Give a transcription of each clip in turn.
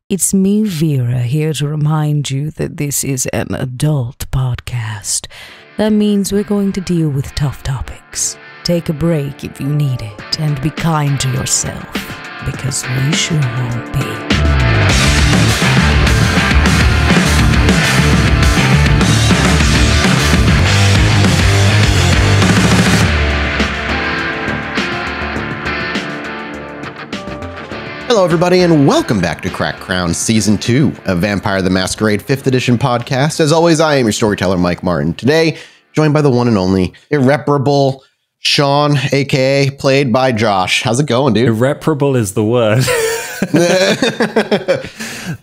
It's me, Vera, here to remind you that this is an adult podcast. That means we're going to deal with tough topics. Take a break if you need it, and be kind to yourself, because we sure won't be. Hello, everybody, and welcome back to Cracked Crown Season 2 of Vampire the Masquerade 5th Edition podcast. As always, I am your storyteller, Mike Martin. Today, joined by the one and only irreparable Shaun, a.k.a. played by Josh. How's it going, dude? Irreparable is the word.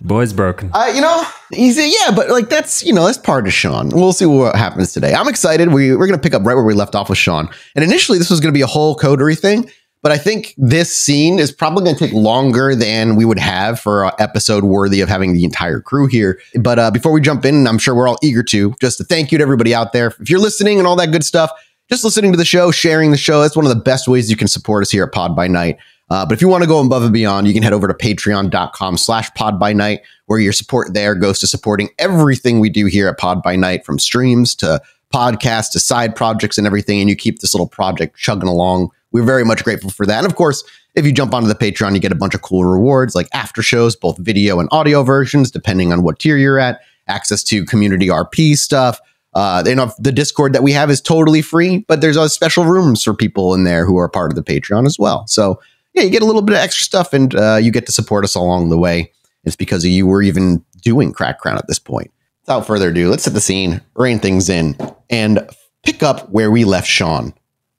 Boy's broken. But like that's part of Shaun. We'll see what happens today. I'm excited. We're going to pick up right where we left off with Shaun. And initially, this was going to be a whole coterie thing. But I think this scene is probably going to take longer than we would have for an episode worthy of having the entire crew here. But before we jump in, I'm sure we're all eager to thank you to everybody out there. If you're listening and all that good stuff, just listening to the show, sharing the show, that's one of the best ways you can support us here at Pod by Night. But if you want to go above and beyond, you can head over to patreon.com/podbynight, where your support there goes to supporting everything we do here at Pod by Night, from streams to podcasts to side projects and everything. And you keep this little project chugging along. We're very much grateful for that. And of course, if you jump onto the Patreon, you get a bunch of cool rewards like after shows, both video and audio versions, depending on what tier you're at, access to community RP stuff. The Discord that we have is totally free, but there's special rooms for people in there who are part of the Patreon as well. So yeah, you get a little bit of extra stuff, and you get to support us along the way. It's because of you we're even doing Crack Crown at this point. Without further ado, let's set the scene, rein things in, and pick up where we left Shaun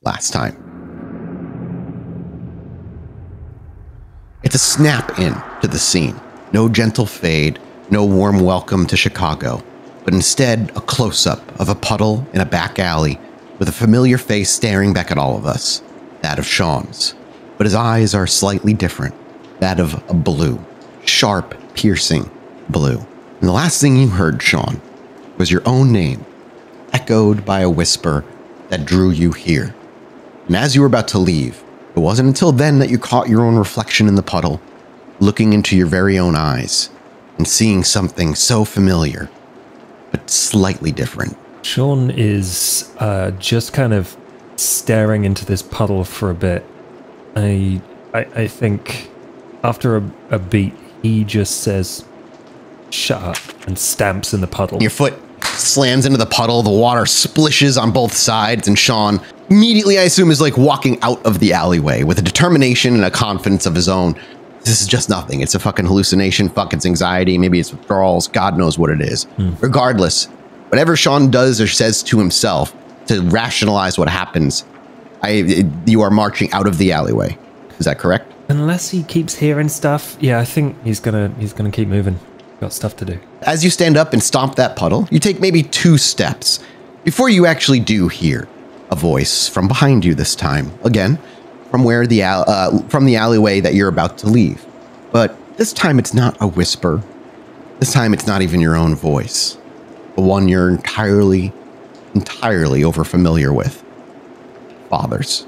last time. It's a snap in to the scene. No gentle fade, no warm welcome to Chicago, but instead a close-up of a puddle in a back alley with a familiar face staring back at all of us, that of Shaun's. But his eyes are slightly different, that of a blue, sharp, piercing blue. And the last thing you heard, Shaun, was your own name, echoed by a whisper that drew you here. And as you were about to leave, it wasn't until then that you caught your own reflection in the puddle, looking into your very own eyes and seeing something so familiar, but slightly different. Shaun is just kind of staring into this puddle for a bit. I think after a beat, he just says, "Shut up," and stamps in the puddle. Your foot slams into the puddle, the water splishes on both sides, and Shaun immediately, I assume, is like walking out of the alleyway with a determination and a confidence of his own. This is just nothing. It's a fucking hallucination. Fuck, it's anxiety. Maybe it's withdrawals. God knows what it is. Regardless, whatever Shaun does or says to himself to rationalize what happens, you are marching out of the alleyway. Is that correct? Unless he keeps hearing stuff, yeah, I think he's gonna keep moving. Got stuff to do. As you stand up and stomp that puddle, you take maybe 2 steps before you actually do hear a voice from behind you this time. Again, from where from the alleyway that you're about to leave. But this time it's not a whisper. This time it's not even your own voice. The one you're entirely overfamiliar with. Father's.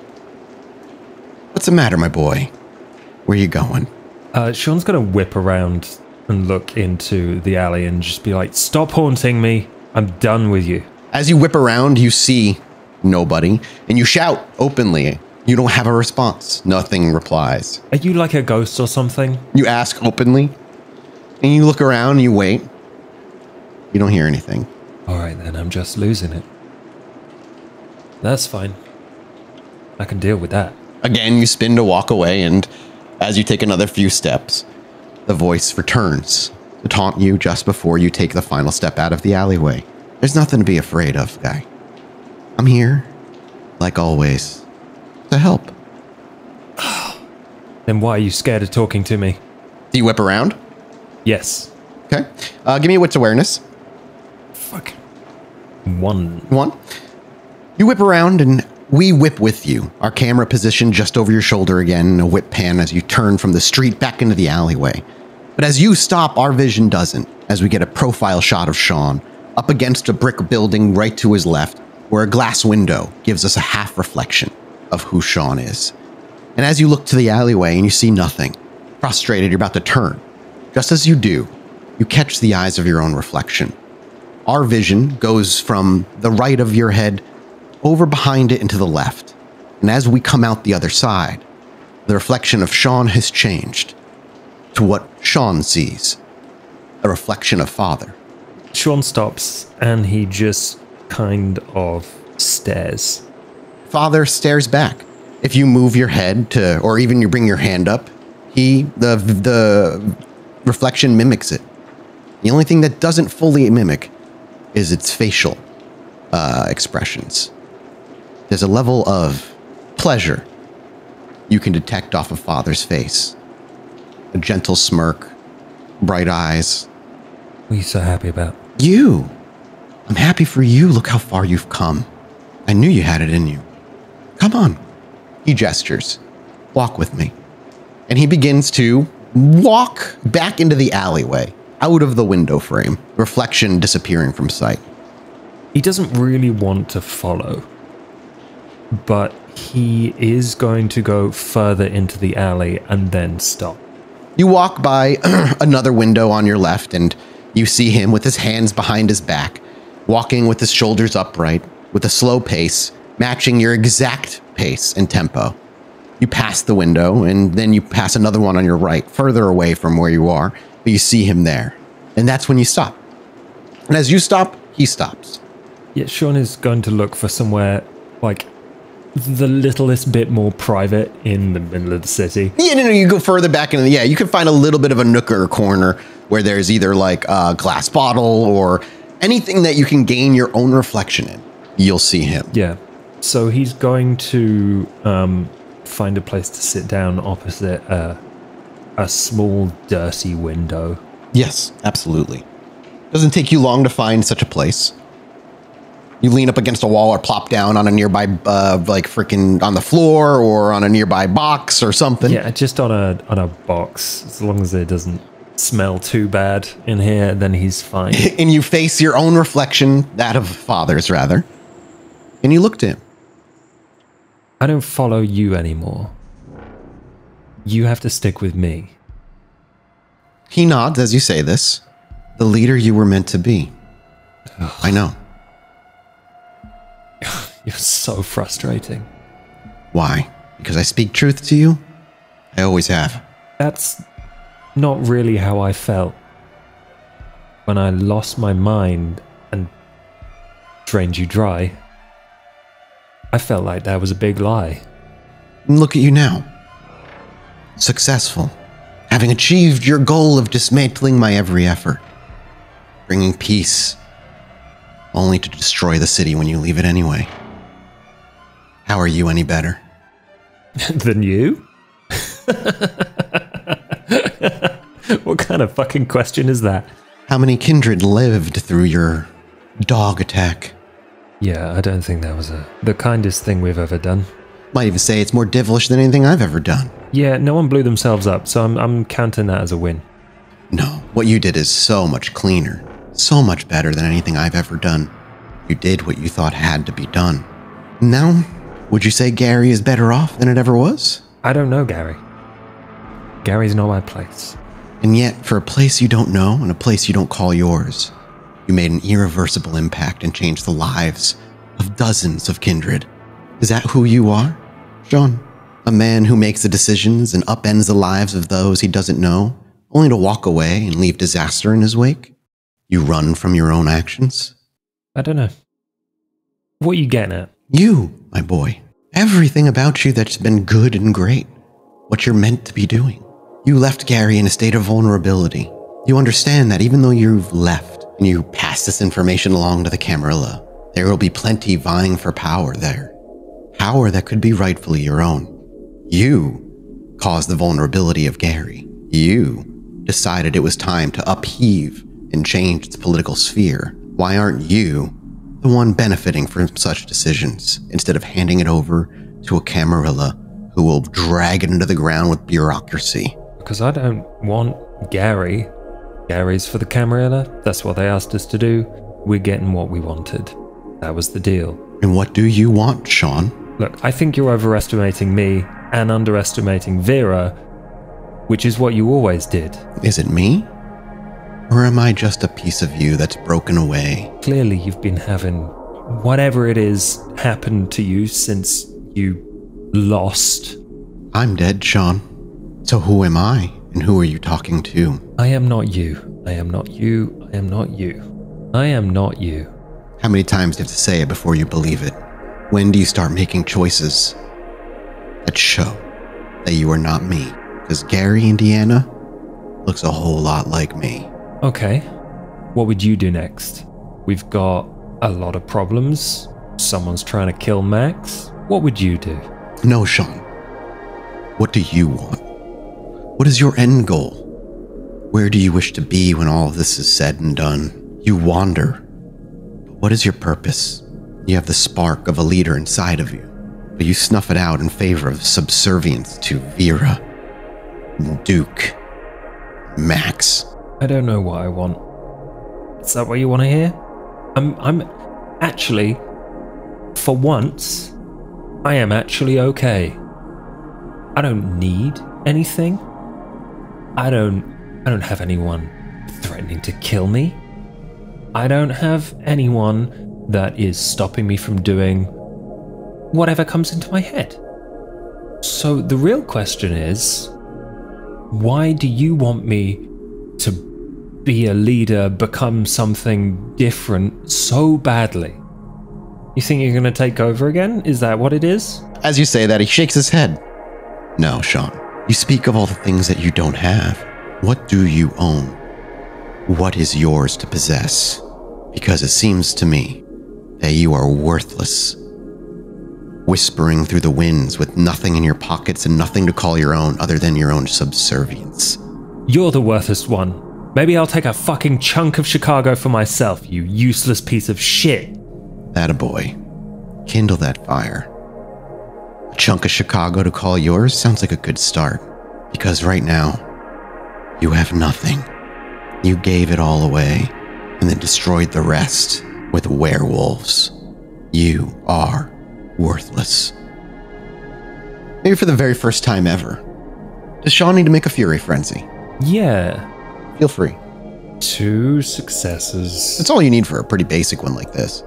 What's the matter, my boy? Where you going? Shaun's gonna whip around and look into the alley and just be like, "Stop haunting me. I'm done with you." As you whip around, you see nobody, and you shout openly. You don't have a response. Nothing replies. Are you like a ghost or something? You ask openly, and you look around and you wait. You don't hear anything. All right, then I'm just losing it. That's fine. I can deal with that. Again, you spin to walk away, and as you take another few steps, the voice returns to taunt you just before you take the final step out of the alleyway. There's nothing to be afraid of, guy. I'm here, like always, to help. Then why are you scared of talking to me? Do you whip around? Yes. Okay. Give me a wits awareness. Fuck. 1. You whip around, and we whip with you. Our camera positioned just over your shoulder again, a whip pan as you turn from the street back into the alleyway. But as you stop, our vision doesn't, as we get a profile shot of Shaun up against a brick building right to his left, where a glass window gives us a half reflection of who Shaun is. And as you look to the alleyway and you see nothing, frustrated, you're about to turn. Just as you do, you catch the eyes of your own reflection. Our vision goes from the right of your head over behind it and to the left. And as we come out the other side, the reflection of Shaun has changed to what Shaun sees, a reflection of Father. Shaun stops and he just kind of stares. Father stares back. If you move your head to, or even you bring your hand up, the reflection mimics it. The only thing that doesn't fully mimic is its facial expressions. There's a level of pleasure you can detect off of Father's face. A gentle smirk, bright eyes. What are you so happy about? You. I'm happy for you. Look how far you've come. I knew you had it in you. Come on. He gestures. Walk with me. And he begins to walk back into the alleyway, out of the window frame, reflection disappearing from sight. He doesn't really want to follow, but he is going to go further into the alley and then stop. You walk by another window on your left, and you see him with his hands behind his back, walking with his shoulders upright, with a slow pace, matching your exact pace and tempo. You pass the window, and then you pass another one on your right, further away from where you are, but you see him there. And that's when you stop. And as you stop, he stops. Yeah, Shaun is going to look for somewhere, like, the littlest bit more private in the middle of the city. Yeah, no, you go further back into you can find a little bit of a nook or a corner where there's either like a glass bottle or anything that you can gain your own reflection in. You'll see him. Yeah. So he's going to find a place to sit down opposite a small, dirty window. Yes, absolutely. Doesn't take you long to find such a place. You lean up against a wall or plop down on a nearby, like freaking on the floor or on a nearby box or something. Yeah, just on a box. As long as it doesn't smell too bad in here, then he's fine. And you face your own reflection, that of Father's rather. And you look to him. I don't follow you anymore. You have to stick with me. He nods as you say this. The leader you were meant to be. I know. You're so frustrating. Why? Because I speak truth to you? I always have. That's not really how I felt when I lost my mind and drained you dry. I felt like that was a big lie. And look at you now. Successful. Having achieved your goal of dismantling my every effort. Bringing peace. Only to destroy the city when you leave it anyway. How are you any better? Than you? What kind of fucking question is that? How many kindred lived through your dog attack? Yeah, I don't think that was the kindest thing we've ever done. Might even say it's more devilish than anything I've ever done. Yeah, no one blew themselves up, so I'm counting that as a win. No, what you did is so much cleaner. So much better than anything I've ever done. You did what you thought had to be done. Now, would you say Gary is better off than it ever was? I don't know, Gary. Gary's not my place. And yet, for a place you don't know and a place you don't call yours, you made an irreversible impact and changed the lives of dozens of kindred. Is that who you are, Shaun? A man who makes the decisions and upends the lives of those he doesn't know, only to walk away and leave disaster in his wake? You run from your own actions? I don't know. What are you getting at? You, my boy. Everything about you that's been good and great. What you're meant to be doing. You left Gary in a state of vulnerability. You understand that even though you've left and you pass this information along to the Camarilla, there will be plenty vying for power there. Power that could be rightfully your own. You caused the vulnerability of Gary. You decided it was time to upheave and change its political sphere. Why aren't you the one benefiting from such decisions instead of handing it over to a Camarilla who will drag it into the ground with bureaucracy? Because I don't want Gary. Gary's for the Camarilla. That's what they asked us to do. We're getting what we wanted. That was the deal. And what do you want, Shaun? Look, I think you're overestimating me and underestimating Vera, which is what you always did. Is it me? Or am I just a piece of you that's broken away? Clearly you've been having whatever it is happen to you since you lost. I'm dead, Shaun. So who am I, and who are you talking to? I am not you. I am not you. I am not you. I am not you. How many times do you have to say it before you believe it? When do you start making choices that show that you are not me? Because Gary, Indiana, looks a whole lot like me. Okay. What would you do next? We've got a lot of problems. Someone's trying to kill Max. What would you do? No, Shaun. What do you want? What is your end goal? Where do you wish to be when all of this is said and done? You wander. But what is your purpose? You have the spark of a leader inside of you, but you snuff it out in favor of subservience to Vera, Duke, Max. I don't know what I want. Is that what you want to hear? I'm actually, for once, I am actually okay. I don't need anything. I don't have anyone threatening to kill me. I don't have anyone that is stopping me from doing whatever comes into my head. So the real question is, why do you want me to be a leader, become something different so badly? You think you're going to take over again? Is that what it is? As you say that, he shakes his head. No, Shaun. You speak of all the things that you don't have. What do you own? What is yours to possess? Because it seems to me that you are worthless. Whispering through the winds with nothing in your pockets and nothing to call your own other than your own subservience. You're the worthless one. Maybe I'll take a fucking chunk of Chicago for myself, you useless piece of shit. Attaboy. Kindle that fire. A chunk of Chicago to call yours sounds like a good start. Because right now, you have nothing. You gave it all away and then destroyed the rest with werewolves. You are worthless. Maybe for the very first time ever. Does Shaun need to make a fury frenzy? Yeah. Feel free. 2 successes. That's all you need for a pretty basic one like this.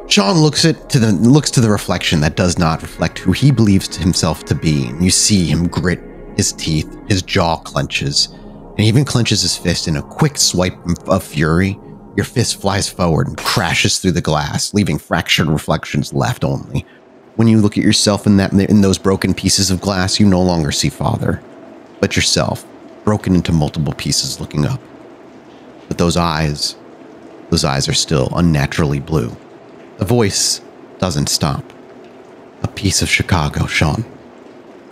Shaun looks to the reflection that does not reflect who he believes himself to be, and you see him grit his teeth, his jaw clenches, and he even clenches his fist in a quick swipe of fury. Your fist flies forward and crashes through the glass, leaving fractured reflections left only. When you look at yourself in those broken pieces of glass, you no longer see Father, but yourself, broken into multiple pieces looking up. But those eyes are still unnaturally blue. The voice doesn't stop. A piece of Chicago, Shaun.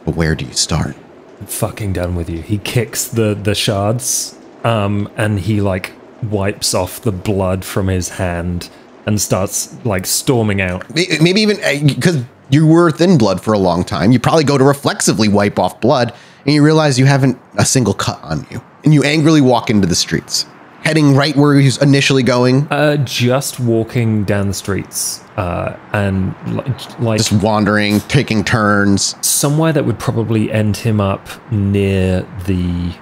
But where do you start? I'm fucking done with you. He kicks the shards, and he like wipes off the blood from his hand and starts like storming out. Maybe even because you were thin blood for a long time, you probably go to reflexively wipe off blood, and you realize you haven't a single cut on you. And you angrily walk into the streets, heading right where he was initially going. Just walking down the streets, and like just wandering, taking turns. Somewhere that would probably end him up near the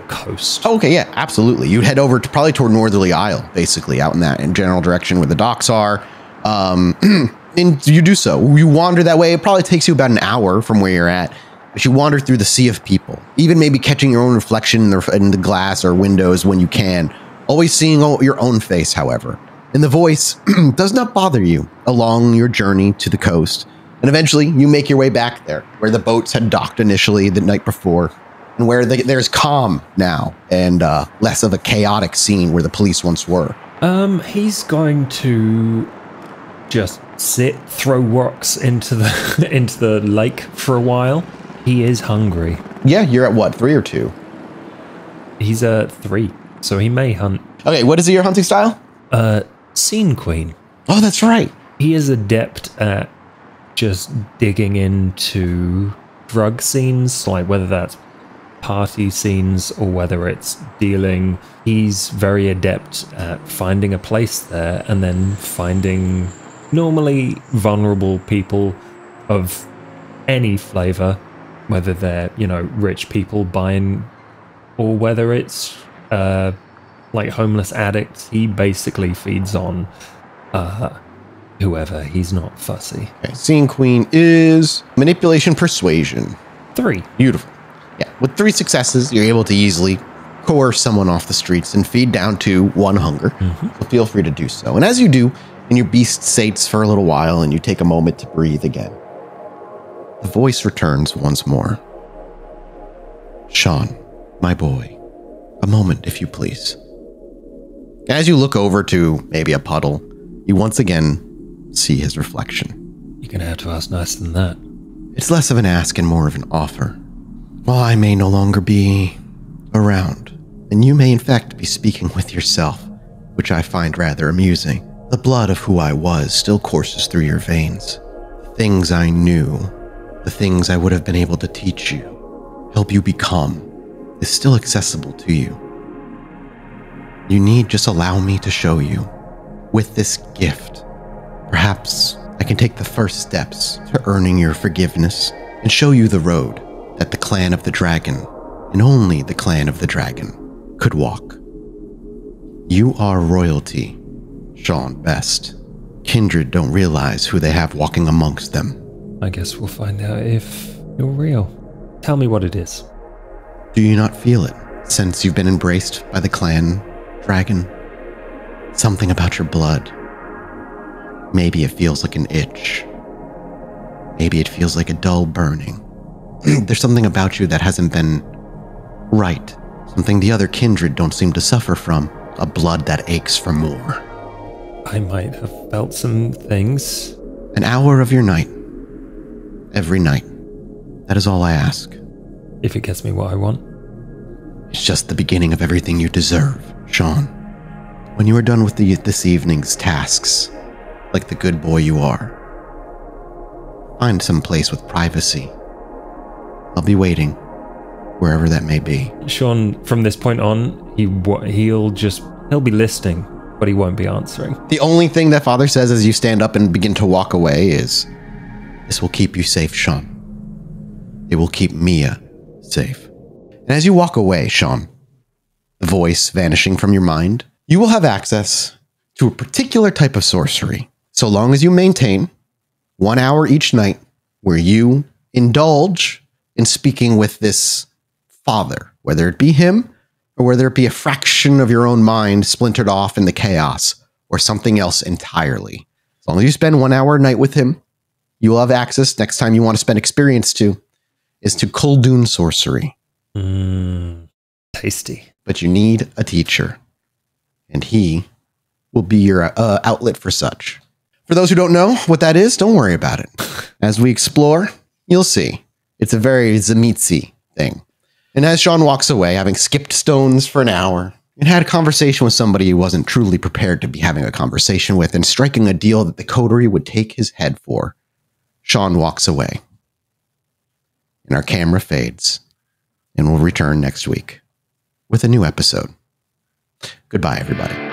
coast. Oh, okay, yeah, absolutely. You'd head over to probably toward Northerly Isle, basically, out in general direction where the docks are. And you do so. You wander that way. It probably takes you about an hour from where you're at. But you wander through the sea of people, even maybe catching your own reflection in the glass or windows when you can. Always seeing your own face, however. And the voice does not bother you along your journey to the coast. And eventually, you make your way back there, where the boats had docked initially the night before, and where there's calm now, and less of a chaotic scene where the police once were. He's going to just throw rocks into the lake for a while. He is hungry. Yeah, you're at what, 3 or 2? He's at 3. So he may hunt. Okay, what is your hunting style? Scene queen. Oh, that's right. He is adept at just digging into drug scenes, like whether that's party scenes or whether it's dealing. He's very adept at finding a place there and then finding normally vulnerable people of any flavor, whether they're, rich people buying, or whether it's like homeless addicts. He basically feeds on whoever. He's not fussy. Okay, Scene Queen is manipulation persuasion. 3. Beautiful. Yeah, with 3 successes, you're able to easily coerce someone off the streets and feed down to 1 hunger. So feel free to do so. And as you do, and your beast sates for a little while and you take a moment to breathe again, the voice returns once more. Shaun, my boy, a moment, if you please. As you look over to maybe a puddle, you once again see his reflection. You're going to have to ask nicer than that. It's less of an ask and more of an offer. While I may no longer be around, and you may in fact be speaking with yourself, which I find rather amusing, the blood of who I was still courses through your veins. The things I knew, the things I would have been able to teach you, help you become, is still accessible to you. You need just allow me to show you. With this gift, perhaps I can take the first steps to earning your forgiveness and show you the road that the clan of the dragon, and only the clan of the dragon, could walk. You are royalty, Shaun Best. Kindred don't realize who they have walking amongst them. I guess we'll find out if you're real. Tell me what it is. Do you not feel it, since you've been embraced by the clan dragon? Something about your blood. Maybe it feels like an itch. Maybe it feels like a dull burning. There's something about you that hasn't been right. Something the other kindred don't seem to suffer from. A blood that aches for more. I might have felt some things. An hour of your night. Every night. That is all I ask. If it gets me what I want. It's just the beginning of everything you deserve, Shaun. When you are done with this evening's tasks, like the good boy you are, find some place with privacy. I'll be waiting, wherever that may be. Shaun, from this point on, he'll be listening, but he won't be answering. The only thing that Father says as you stand up and begin to walk away is, "This will keep you safe, Shaun. It will keep Mia safe." And as you walk away, Shaun, the voice vanishing from your mind, you will have access to a particular type of sorcery, so long as you maintain 1 hour each night where you indulge in speaking with this father, whether it be him or whether it be a fraction of your own mind splintered off in the chaos or something else entirely. As long as you spend 1 hour a night with him, you will have access next time you want to spend experience to Kuldoon sorcery. Tasty. But you need a teacher, and he will be your outlet for such. For those who don't know what that is, don't worry about it. As we explore, you'll see. It's a very Zemitzi thing. And as Shaun walks away, having skipped stones for an hour, and had a conversation with somebody he wasn't truly prepared to be having a conversation with, and striking a deal that the coterie would take his head for, Shaun walks away. And our camera fades, and we'll return next week with a new episode. Goodbye, everybody.